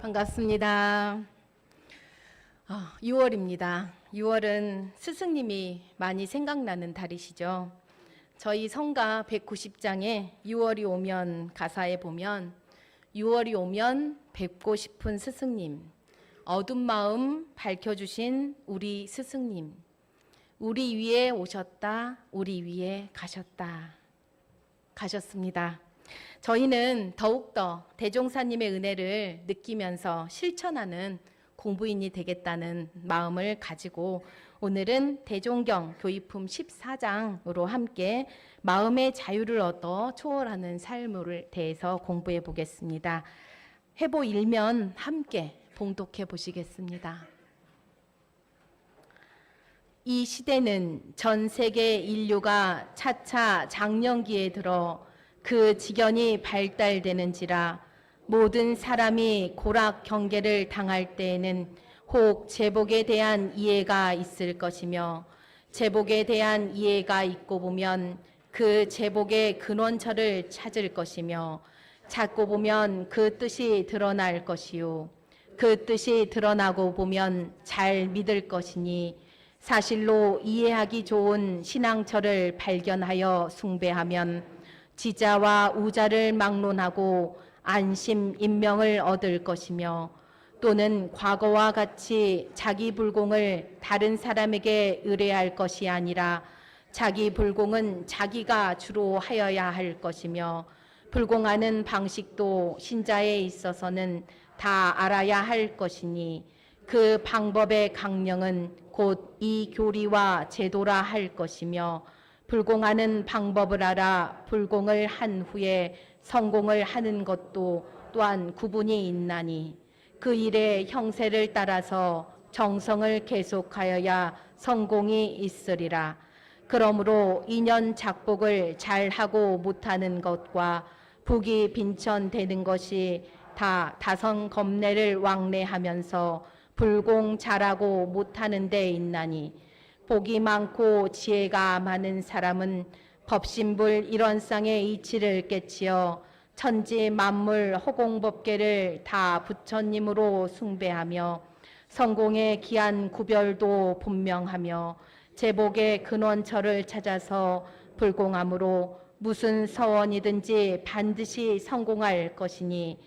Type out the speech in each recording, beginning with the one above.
반갑습니다. 6월입니다. 6월은 스승님이 많이 생각나는 달이시죠. 저희 성가 190장에 6월이 오면 가사에 보면 6월이 오면 뵙고 싶은 스승님, 어두운 마음 밝혀주신 우리 스승님, 우리 위에 오셨다, 우리 위에 가셨습니다. 저희는 더욱더 대종사님의 은혜를 느끼면서 실천하는 공부인이 되겠다는 마음을 가지고 오늘은 대종경 교의품 14장으로 함께 마음의 자유를 얻어 초월하는 삶을 대해서 공부해 보겠습니다. 해보 일면 함께 봉독해 보시겠습니다. 이 시대는 전 세계 인류가 차차 장년기에 들어 그 지경이 발달되는지라 모든 사람이 고락 경계를 당할 때에는 혹 제복에 대한 이해가 있을 것이며 제복에 대한 이해가 있고 보면 그 제복의 근원처를 찾을 것이며 찾고 보면 그 뜻이 드러날 것이요 그 뜻이 드러나고 보면 잘 믿을 것이니 사실로 이해하기 좋은 신앙처를 발견하여 숭배하면 지자와 우자를 막론하고 안심 인명을 얻을 것이며 또는 과거와 같이 자기 불공을 다른 사람에게 의뢰할 것이 아니라 자기 불공은 자기가 주로 하여야 할 것이며 불공하는 방식도 신자에 있어서는 다 알아야 할 것이니 그 방법의 강령은 곧 이 교리와 제도라 할 것이며 불공하는 방법을 알아 불공을 한 후에 성공을 하는 것도 또한 구분이 있나니 그 일의 형세를 따라서 정성을 계속하여야 성공이 있으리라. 그러므로 인연 작복을 잘하고 못하는 것과 복이 빈천되는 것이 다 다성 겁내를 왕래하면서 불공 잘하고 못하는 데 있나니 복이 많고 지혜가 많은 사람은 법신불 일원상의 이치를 깨치어 천지 만물 허공법계를 다 부처님으로 숭배하며 성공의 기한 구별도 분명하며 제복의 근원처를 찾아서 불공함으로 무슨 서원이든지 반드시 성공할 것이니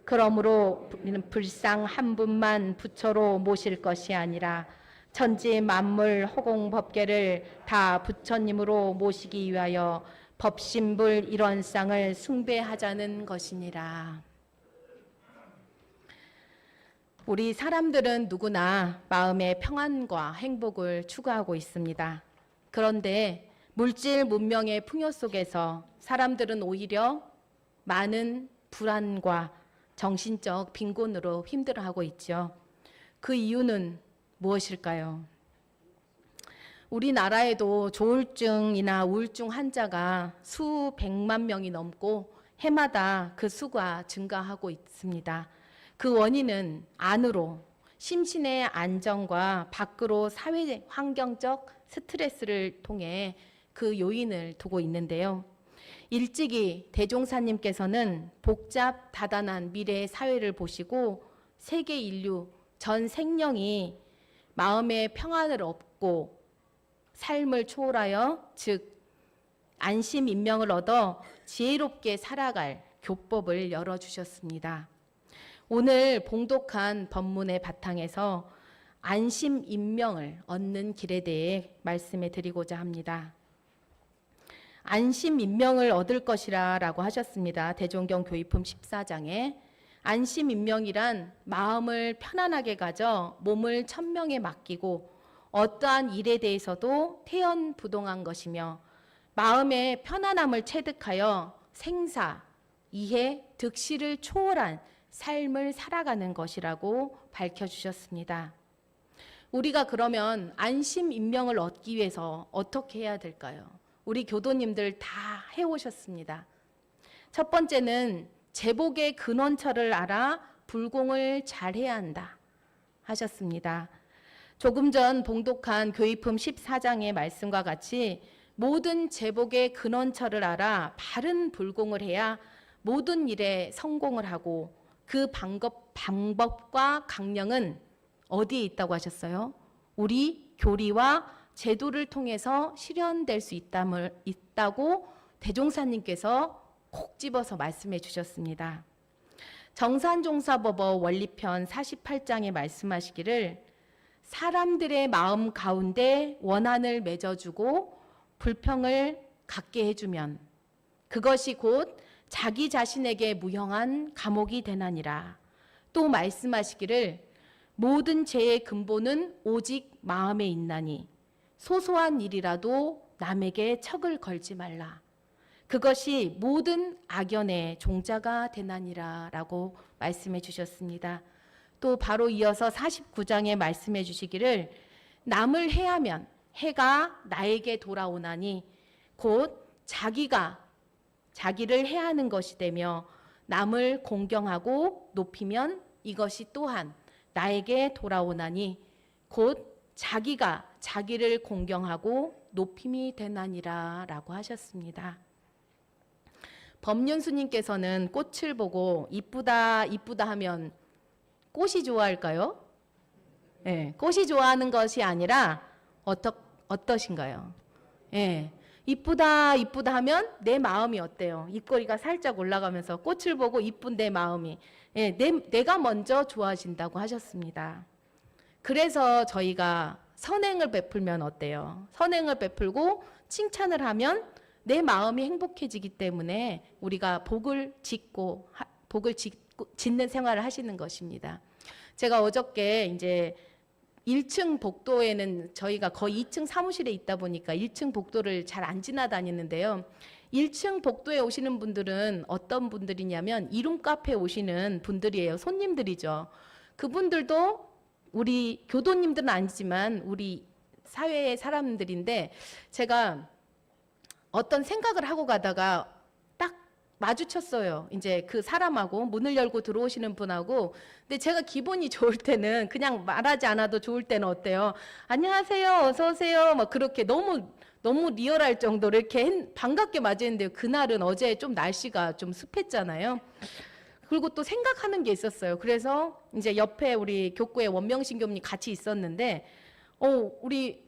그러므로 불상 한 분만 부처로 모실 것이 아니라 천지 만물 허공법계를 다 부처님으로 모시기 위하여 법신불 일원상을 숭배하자는 것이니라. 우리 사람들은 누구나 마음의 평안과 행복을 추구하고 있습니다. 그런데 물질 문명의 풍요 속에서 사람들은 오히려 많은 불안과 정신적 빈곤으로 힘들어하고 있죠. 그 이유는 무엇일까요? 우리나라에도 조울증이나 우울증 환자가 수백만 명이 넘고 해마다 그 수가 증가하고 있습니다. 그 원인은 안으로 심신의 안정과 밖으로 사회 환경적 스트레스를 통해 그 요인을 두고 있는데요. 일찍이 대종사님께서는 복잡 다단한 미래의 사회를 보시고 세계 인류 전 생령이 마음의 평안을 얻고 삶을 초월하여 즉 안심 인명을 얻어 지혜롭게 살아갈 교법을 열어주셨습니다. 오늘 봉독한 법문의 바탕에서 안심 인명을 얻는 길에 대해 말씀해 드리고자 합니다. 안심 인명을 얻을 것이라 라고 하셨습니다. 대종경 교의품 14장에 안심 인명이란 마음을 편안하게 가져 몸을 천명에 맡기고 어떠한 일에 대해서도 태연부동한 것이며 마음의 편안함을 체득하여 생사, 이해, 득실을 초월한 삶을 살아가는 것이라고 밝혀주셨습니다. 우리가 그러면 안심 인명을 얻기 위해서 어떻게 해야 될까요? 우리 교도님들 다 해오셨습니다. 첫 번째는 제복의 근원처를 알아 불공을 잘해야 한다 하셨습니다. 조금 전 봉독한 교의품 14장의 말씀과 같이 모든 제복의 근원처를 알아 바른 불공을 해야 모든 일에 성공을 하고 그 방법과 강령은 어디에 있다고 하셨어요? 우리 교리와 제도를 통해서 실현될 수 있다고 대종사님께서 콕 집어서 말씀해 주셨습니다. 정산종사법어 원리편 48장에 말씀하시기를 사람들의 마음 가운데 원한을 맺어주고 불평을 갖게 해주면 그것이 곧 자기 자신에게 무형한 감옥이 되나니라. 또 말씀하시기를 모든 죄의 근본은 오직 마음에 있나니 소소한 일이라도 남에게 척을 걸지 말라. 그것이 모든 악연의 종자가 되나니라 라고 말씀해 주셨습니다. 또 바로 이어서 49장에 말씀해 주시기를 남을 해하면 해가 나에게 돌아오나니 곧 자기를 해하는 것이 되며 남을 공경하고 높이면 이것이 또한 나에게 돌아오나니 곧 자기가 자기를 공경하고 높임이 되나니라 라고 하셨습니다. 법륜스님께서는 꽃을 보고 이쁘다 이쁘다 하면 꽃이 좋아할까요? 네, 꽃이 좋아하는 것이 아니라 어떠신가요? 네, 이쁘다 이쁘다 하면 내 마음이 어때요? 입꼬리가 살짝 올라가면서 꽃을 보고 이쁜 내 마음이 내가 먼저 좋아진다고 하셨습니다. 그래서 저희가 선행을 베풀면 어때요? 선행을 베풀고 칭찬을 하면 내 마음이 행복해지기 때문에 우리가 복을 짓는 생활을 하시는 것입니다. 제가 어저께 이제 1층 복도에는 저희가 거의 2층 사무실에 있다 보니까 1층 복도를 잘 안 지나다니는데요. 1층 복도에 오시는 분들은 어떤 분들이냐면 이룸 카페에 오시는 분들이에요. 손님들이죠. 그분들도 우리 교도님들은 아니지만 우리 사회의 사람들인데 제가 어떤 생각을 하고 가다가 딱 마주쳤어요. 이제 그 사람하고 문을 열고 들어오시는 분하고. 근데 제가 기분이 좋을 때는 그냥 말하지 않아도 좋을 때는 어때요? 안녕하세요, 어서 오세요. 막 그렇게 너무 리얼할 정도로 이렇게 반갑게 맞이했는데요. 그날은 어제 좀 날씨가 좀 습했잖아요. 그리고 또 생각하는 게 있었어요. 그래서 이제 옆에 우리 교구의 원명신 교수님 같이 있었는데,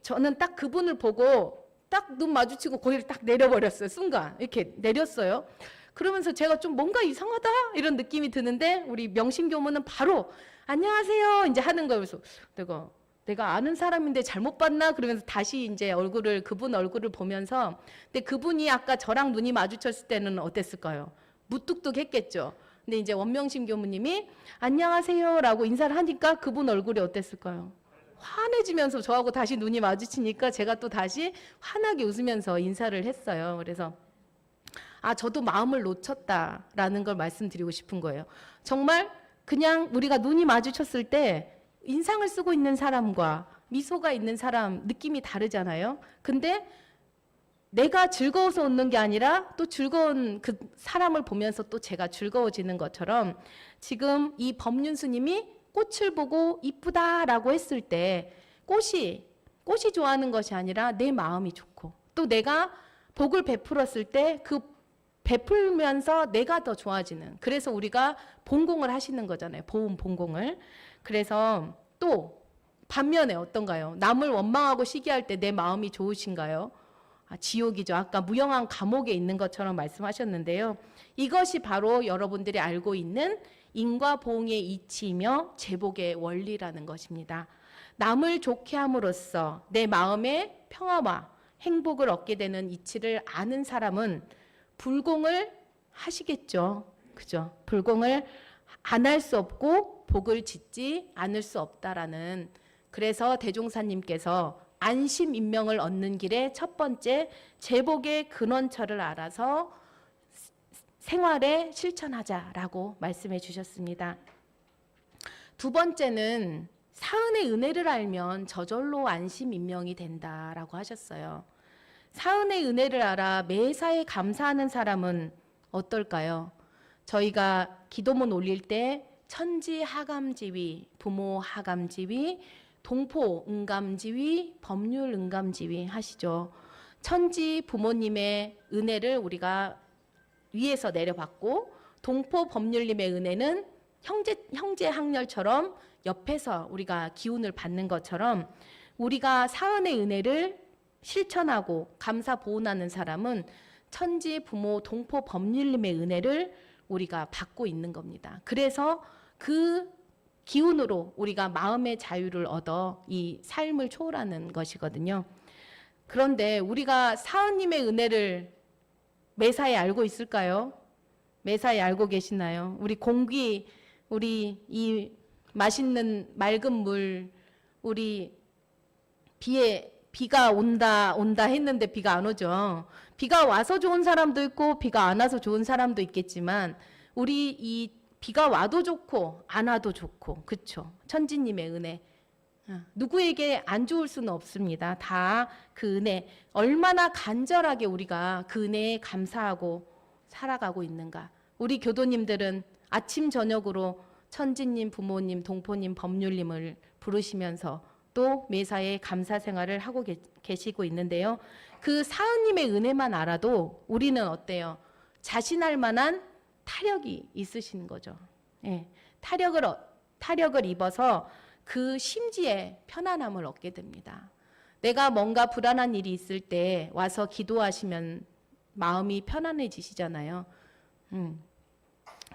저는 딱 그분을 보고 딱 눈 마주치고 거기를 딱 내려버렸어요. 순간 이렇게 내렸어요. 그러면서 제가 좀 뭔가 이상하다 이런 느낌이 드는데 우리 명신 교무는 바로 안녕하세요 이제 하는 거예요. 그래서 내가 아는 사람인데 잘못 봤나 그러면서 다시 이제 그분 얼굴을 보면서, 근데 그분이 아까 저랑 눈이 마주쳤을 때는 어땠을까요? 무뚝뚝했겠죠. 근데 이제 원명신 교무님이 안녕하세요라고 인사를 하니까 그분 얼굴이 어땠을까요? 환해지면서 저하고 다시 눈이 마주치니까 제가 또 다시 환하게 웃으면서 인사를 했어요. 그래서 저도 마음을 놓쳤다라는 걸 말씀드리고 싶은 거예요. 정말 그냥 우리가 눈이 마주쳤을 때 인상을 쓰고 있는 사람과 미소가 있는 사람 느낌이 다르잖아요. 근데 내가 즐거워서 웃는 게 아니라 또 즐거운 그 사람을 보면서 또 제가 즐거워지는 것처럼 지금 이 법륜스님이 꽃을 보고 이쁘다라고 했을 때 꽃이 좋아하는 것이 아니라 내 마음이 좋고 또 내가 복을 베풀었을 때 그 베풀면서 내가 더 좋아지는, 그래서 우리가 본공을 하시는 거잖아요. 보험 본공을. 그래서 또 반면에 어떤가요? 남을 원망하고 시기할 때 내 마음이 좋으신가요? 지옥이죠. 아까 무형한 감옥에 있는 것처럼 말씀하셨는데요. 이것이 바로 여러분들이 알고 있는 인과 보응의 이치이며 제복의 원리라는 것입니다. 남을 좋게 함으로써 내 마음의 평화와 행복을 얻게 되는 이치를 아는 사람은 불공을 하시겠죠. 그죠? 불공을 안 할 수 없고 복을 짓지 않을 수 없다라는, 그래서 대종사님께서 안심인명을 얻는 길의 첫 번째 제복의 근원처를 알아서 생활에 실천하자라고 말씀해 주셨습니다. 두 번째는 사은의 은혜를 알면 저절로 안심인명이 된다라고 하셨어요. 사은의 은혜를 알아 매사에 감사하는 사람은 어떨까요? 저희가 기도문 올릴 때 천지 하감지위, 부모 하감지위, 동포 응감지위, 법률 응감지위 하시죠. 천지 부모님의 은혜를 우리가 위에서 내려받고 동포 법률님의 은혜는 형제 항렬처럼 옆에서 우리가 기운을 받는 것처럼 우리가 사은의 은혜를 실천하고 감사 보온하는 사람은 천지 부모 동포 법률님의 은혜를 우리가 받고 있는 겁니다. 그래서 그 기운으로 우리가 마음의 자유를 얻어 이 삶을 초월하는 것이거든요. 그런데 우리가 사은님의 은혜를 매사에 알고 있을까요? 매사에 알고 계시나요? 우리 공기, 우리 이 맛있는 맑은 물, 우리 비가 온다 했는데 비가 안 오죠. 비가 와서 좋은 사람도 있고 비가 안 와서 좋은 사람도 있겠지만 우리 이 비가 와도 좋고 안 와도 좋고, 그렇죠? 천지님의 은혜. 누구에게 안 좋을 수는 없습니다. 다 그 은혜, 얼마나 간절하게 우리가 그 은혜에 감사하고 살아가고 있는가. 우리 교도님들은 아침 저녁으로 천지님, 부모님, 동포님, 법률님을 부르시면서 또 매사에 감사 생활을 하고 계시고 있는데요. 그 사은님의 은혜만 알아도 우리는 어때요? 자신할 만한 타력이 있으신 거죠. 예, 타력을 입어서 그 심지에 편안함을 얻게 됩니다. 내가 뭔가 불안한 일이 있을 때 와서 기도하시면 마음이 편안해지시잖아요.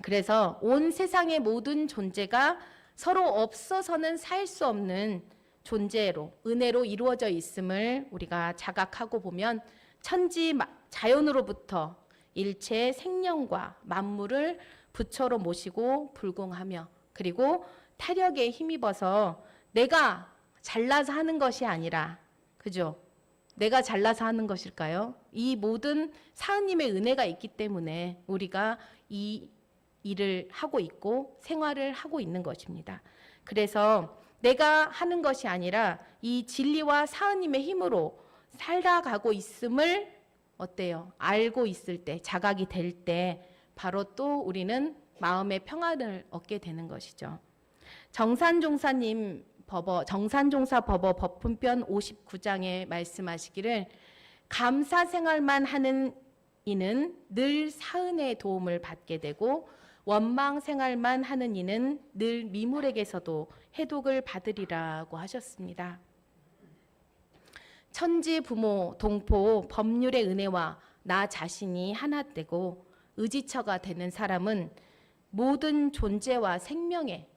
그래서 온 세상의 모든 존재가 서로 없어서는 살 수 없는 존재로, 은혜로 이루어져 있음을 우리가 자각하고 보면 천지 자연으로부터 일체 생명과 만물을 부처로 모시고 불공하며, 그리고 타력에 힘입어서 내가 잘나서 하는 것이 아니라, 그죠? 내가 잘나서 하는 것일까요? 이 모든 사은님의 은혜가 있기 때문에 우리가 이 일을 하고 있고 생활을 하고 있는 것입니다. 그래서 내가 하는 것이 아니라 이 진리와 사은님의 힘으로 살아가고 있음을 어때요? 알고 있을 때, 자각이 될 때 바로 또 우리는 마음의 평안을 얻게 되는 것이죠. 정산종사 법어 법훈편 59장에 말씀하시기를 감사 생활만 하는 이는 늘 사은의 도움을 받게 되고 원망 생활만 하는 이는 늘 미물에게서도 해독을 받으리라고 하셨습니다. 천지 부모 동포 법률의 은혜와 나 자신이 하나 되고 의지처가 되는 사람은 모든 존재와 생명에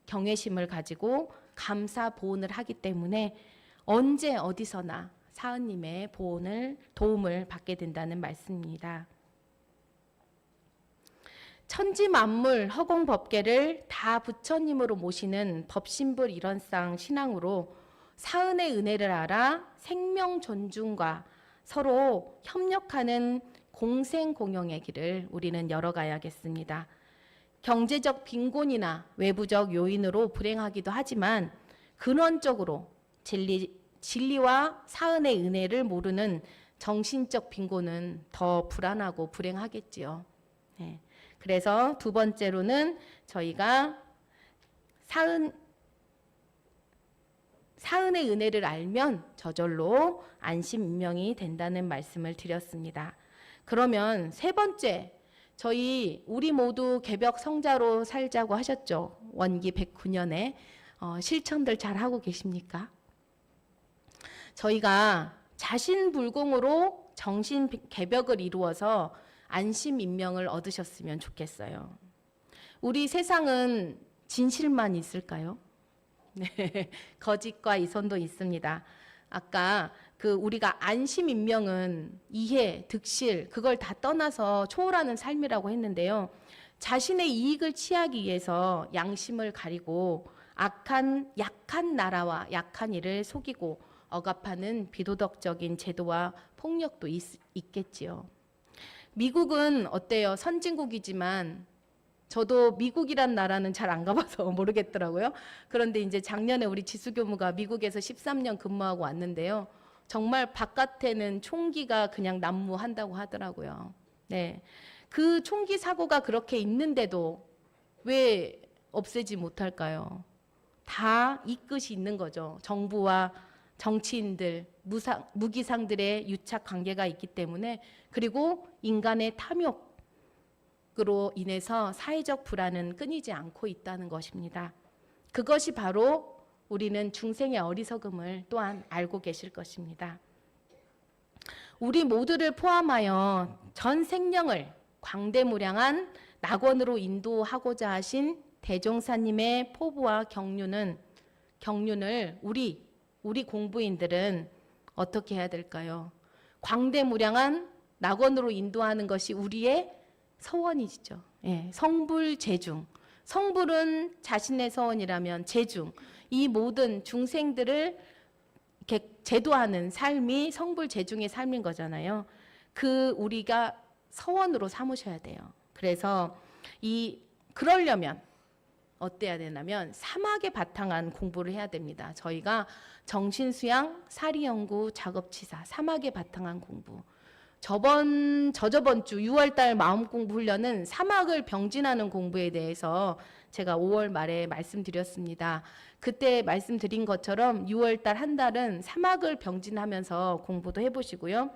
경외심을 가지고 감사 보온을 하기 때문에 언제 어디서나 사은님의 도움을 받게 된다는 말씀입니다. 천지 만물 허공 법계를 다 부처님으로 모시는 법신불 일원상 신앙으로 사은의 은혜를 알아 생명 존중과 서로 협력하는 공생공영의 길을 우리는 열어가야겠습니다. 경제적 빈곤이나 외부적 요인으로 불행하기도 하지만 근원적으로 진리와 사은의 은혜를 모르는 정신적 빈곤은 더 불안하고 불행하겠지요. 네. 그래서 두 번째로는 저희가 사은의 은혜를 알면 저절로 안심인명이 된다는 말씀을 드렸습니다. 그러면 세 번째, 우리 모두 개벽 성자로 살자고 하셨죠. 원기 109년에 실천들 잘 하고 계십니까? 저희가 자신불공으로 정신 개벽을 이루어서 안심인명을 얻으셨으면 좋겠어요. 우리 세상은 진실만 있을까요? 네, 거짓과 이선도 있습니다. 아까 우리가 안심인명은 이해, 득실 그걸 다 떠나서 초월하는 삶이라고 했는데요. 자신의 이익을 취하기 위해서 양심을 가리고 약한 나라와 약한 이를 속이고 억압하는 비도덕적인 제도와 폭력도 있겠지요. 미국은 어때요? 선진국이지만 저도 미국이란 나라는 잘 안 가봐서 모르겠더라고요. 그런데 이제 작년에 우리 지수교무가 미국에서 13년 근무하고 왔는데요. 정말 바깥에는 총기가 그냥 난무한다고 하더라고요. 네, 그 총기 사고가 그렇게 있는데도 왜 없애지 못할까요? 다 이 끝이 있는 거죠. 정부와 정치인들, 무기상들의 유착 관계가 있기 때문에, 그리고 인간의 탐욕, 으로 인해서 사회적 불안은 끊이지 않고 있다는 것입니다. 그것이 바로 우리는 중생의 어리석음을 또한 알고 계실 것입니다. 우리 모두를 포함하여 전 생령을 광대무량한 낙원으로 인도하고자 하신 대종사님의 포부와 경륜을 우리 공부인들은 어떻게 해야 될까요? 광대무량한 낙원으로 인도하는 것이 우리의 서원이죠. 예, 성불재중. 성불은 자신의 서원이라면 재중. 이 모든 중생들을 이렇게 제도하는 삶이 성불재중의 삶인 거잖아요. 우리가 서원으로 삼으셔야 돼요. 그래서 그러려면 어때야 되냐면 사막에 바탕한 공부를 해야 됩니다. 저희가 정신수양, 사리연구, 작업치사, 사막에 바탕한 공부. 저번 주 6월달 마음공부 훈련은 사막을 병진하는 공부에 대해서 제가 5월 말에 말씀드렸습니다. 그때 말씀드린 것처럼 6월달 한 달은 사막을 병진하면서 공부도 해보시고요.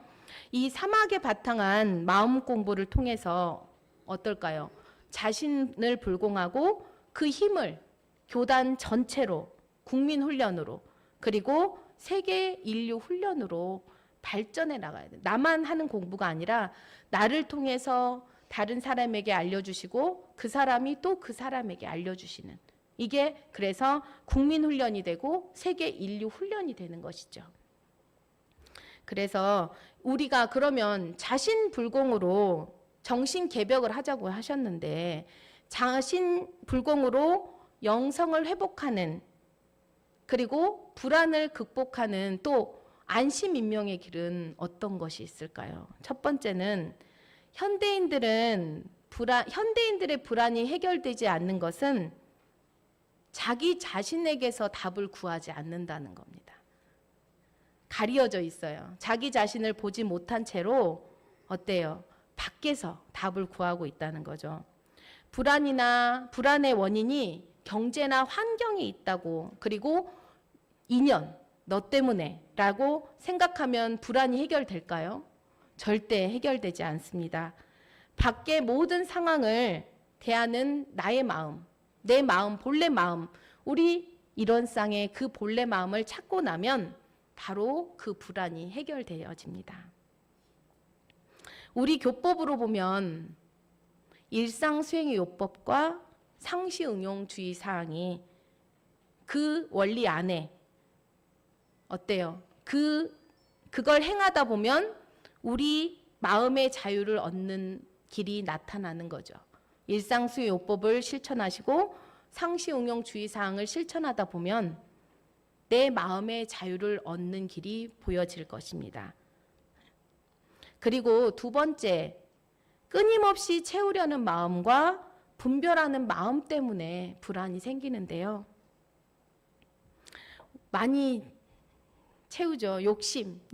이 사막에 바탕한 마음 공부를 통해서 어떨까요? 자신을 불공하고 그 힘을 교단 전체로, 국민 훈련으로, 그리고 세계 인류 훈련으로 발전해 나가야 돼요. 나만 하는 공부가 아니라 나를 통해서 다른 사람에게 알려주시고 그 사람이 또 그 사람에게 알려주시는, 이게 그래서 국민 훈련이 되고 세계 인류 훈련이 되는 것이죠. 그래서 우리가 그러면 자신 불공으로 정신 개벽을 하자고 하셨는데, 자신 불공으로 영성을 회복하는, 그리고 불안을 극복하는 또 안심인명의 길은 어떤 것이 있을까요? 첫 번째는 현대인들의 불안이 해결되지 않는 것은 자기 자신에게서 답을 구하지 않는다는 겁니다. 가리어져 있어요. 자기 자신을 보지 못한 채로 어때요? 밖에서 답을 구하고 있다는 거죠. 불안의 원인이 경제나 환경에 있다고, 그리고 인연, 너 때문에 라고 생각하면 불안이 해결될까요? 절대 해결되지 않습니다. 밖의 모든 상황을 대하는 나의 마음, 내 마음, 본래 마음, 우리 일원상의 그 본래 마음을 찾고 나면 바로 그 불안이 해결되어집니다. 우리 교법으로 보면 일상수행의 요법과 상시응용주의 사항이 그 원리 안에 어때요? 그걸 행하다 보면 우리 마음의 자유를 얻는 길이 나타나는 거죠. 일상수의 요법을 실천하시고 상시응용주의 사항을 실천하다 보면 내 마음의 자유를 얻는 길이 보여질 것입니다. 그리고 두 번째, 끊임없이 채우려는 마음과 분별하는 마음 때문에 불안이 생기는데요. 많이 채우죠.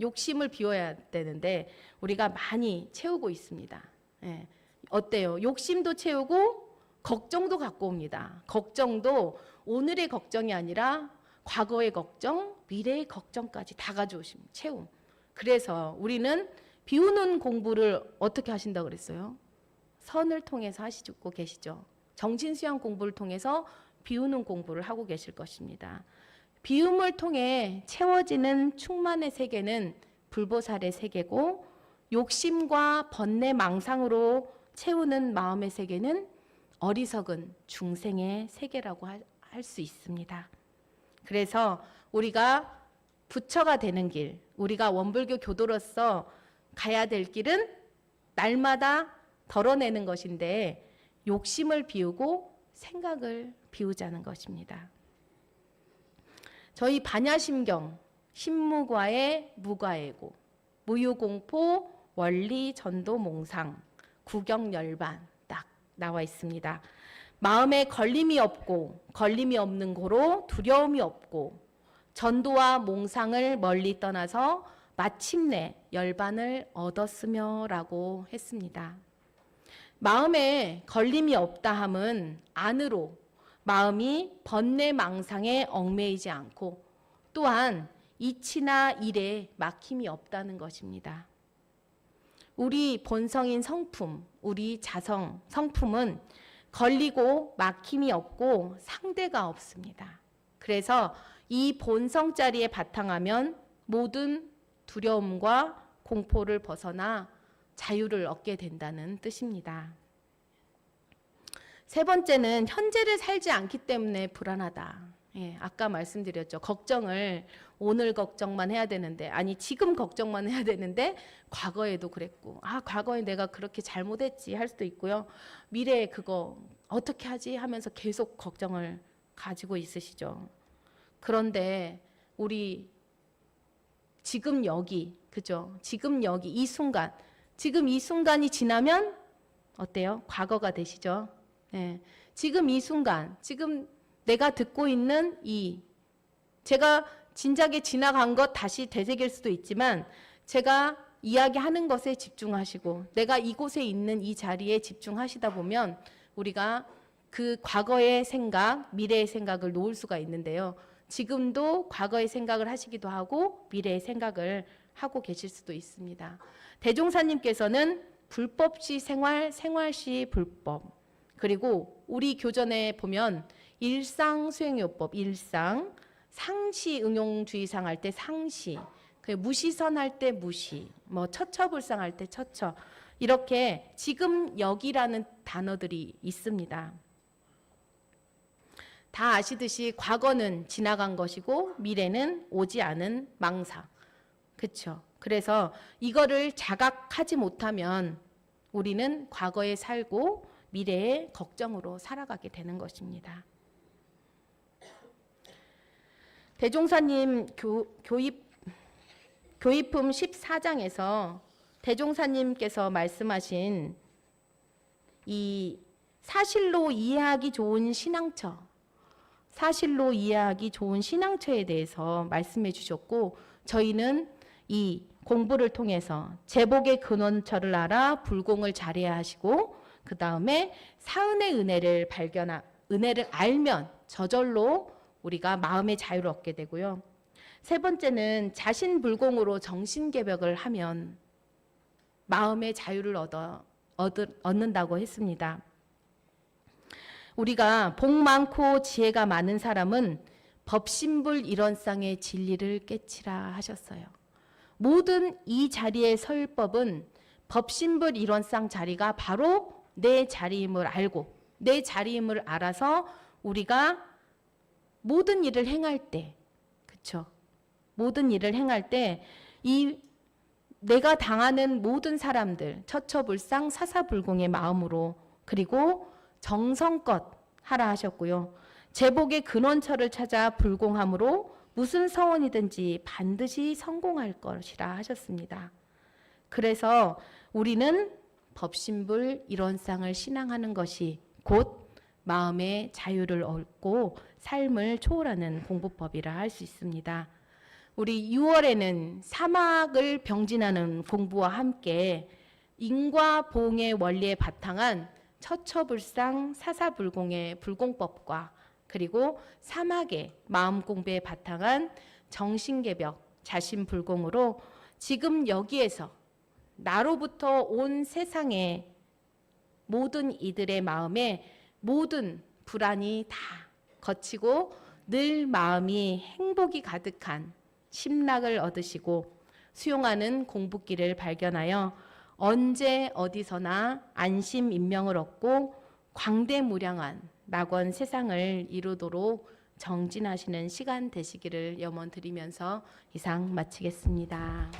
욕심을 비워야 되는데 우리가 많이 채우고 있습니다. 예. 어때요? 욕심도 채우고 걱정도 갖고 옵니다. 걱정도 오늘의 걱정이 아니라 과거의 걱정, 미래의 걱정까지 다 가져오십니다. 채움. 그래서 우리는 비우는 공부를 어떻게 하신다고 그랬어요? 선을 통해서 하시고 계시죠. 정신수양 공부를 통해서 비우는 공부를 하고 계실 것입니다. 비움을 통해 채워지는 충만의 세계는 불보살의 세계고, 욕심과 번뇌 망상으로 채우는 마음의 세계는 어리석은 중생의 세계라고 할 수 있습니다. 그래서 우리가 부처가 되는 길, 우리가 원불교 교도로서 가야 될 길은 날마다 덜어내는 것인데 욕심을 비우고 생각을 비우자는 것입니다. 저희 반야심경, 신무과의 무과애고, 무유공포, 원리, 전도, 몽상, 구경열반 딱 나와 있습니다. 마음에 걸림이 없고 걸림이 없는 고로 두려움이 없고 전도와 몽상을 멀리 떠나서 마침내 열반을 얻었으며 라고 했습니다. 마음에 걸림이 없다 함은 안으로 마음이 번뇌 망상에 얽매이지 않고 또한 이치나 일에 막힘이 없다는 것입니다. 우리 본성인 성품, 우리 자성, 성품은 걸리고 막힘이 없고 상대가 없습니다. 그래서 이 본성 자리에 바탕하면 모든 두려움과 공포를 벗어나 자유를 얻게 된다는 뜻입니다. 세 번째는 현재를 살지 않기 때문에 불안하다. 예, 아까 말씀드렸죠. 걱정을 오늘 걱정만 해야 되는데, 아니 지금 걱정만 해야 되는데 과거에도 그랬고, 과거에 내가 그렇게 잘못했지 할 수도 있고요. 미래에 그거 어떻게 하지 하면서 계속 걱정을 가지고 있으시죠. 그런데 우리 지금 여기, 그죠? 지금 여기 이 순간, 지금 이 순간이 지나면 어때요? 과거가 되시죠? 네. 지금 이 순간, 지금 내가 듣고 있는 제가 진작에 지나간 것 다시 되새길 수도 있지만 제가 이야기하는 것에 집중하시고 내가 이곳에 있는 이 자리에 집중하시다 보면 우리가 그 과거의 생각, 미래의 생각을 놓을 수가 있는데요. 지금도 과거의 생각을 하시기도 하고 미래의 생각을 하고 계실 수도 있습니다. 대종사님께서는 불법시 생활, 생활시 불법, 그리고 우리 교전에 보면 일상수행요법, 일상, 상시 응용주의상 할 때 상시, 무시선 할 때 무시, 처처불상 할 때 처처, 이렇게 지금 여기라는 단어들이 있습니다. 다 아시듯이 과거는 지나간 것이고 미래는 오지 않은 망상. 그렇죠? 그래서 이거를 자각하지 못하면 우리는 과거에 살고 미래의 걱정으로 살아가게 되는 것입니다. 대종사님 교의품 14장에서 대종사님께서 말씀하신 이 사실로 이해하기 좋은 신앙처, 사실로 이해하기 좋은 신앙처에 대해서 말씀해 주셨고, 저희는 이 공부를 통해서 제복의 근원처를 알아 불공을 잘해야 하시고, 그 다음에 사은의 은혜를 알면 저절로 우리가 마음의 자유를 얻게 되고요. 세 번째는 자신 불공으로 정신개벽을 하면 마음의 자유를 얻는다고 했습니다. 우리가 복 많고 지혜가 많은 사람은 법신불 일원상의 진리를 깨치라 하셨어요. 모든 이 자리에 설 법은 법신불 일원상 자리가 바로 내 자리임을 알고, 내 자리임을 알아서 우리가 모든 일을 행할 때, 그렇죠? 모든 일을 행할 때 이 내가 당하는 모든 사람들 처처불상 사사불공의 마음으로, 그리고 정성껏 하라 하셨고요. 제복의 근원처를 찾아 불공함으로 무슨 서원이든지 반드시 성공할 것이라 하셨습니다. 그래서 우리는 법신불 일원상을 신앙하는 것이 곧 마음의 자유를 얻고 삶을 초월하는 공부법이라 할 수 있습니다. 우리 6월에는 사막을 병진하는 공부와 함께 인과 보응의 원리에 바탕한 처처불상 사사불공의 불공법과, 그리고 사막의 마음 공부에 바탕한 정신개벽 자신불공으로 지금 여기에서 나로부터 온 세상의 모든 이들의 마음에 모든 불안이 다 거치고 늘 마음이 행복이 가득한 심락을 얻으시고 수용하는 공부길을 발견하여 언제 어디서나 안심 인명을 얻고 광대무량한 낙원 세상을 이루도록 정진하시는 시간 되시기를 염원드리면서 이상 마치겠습니다.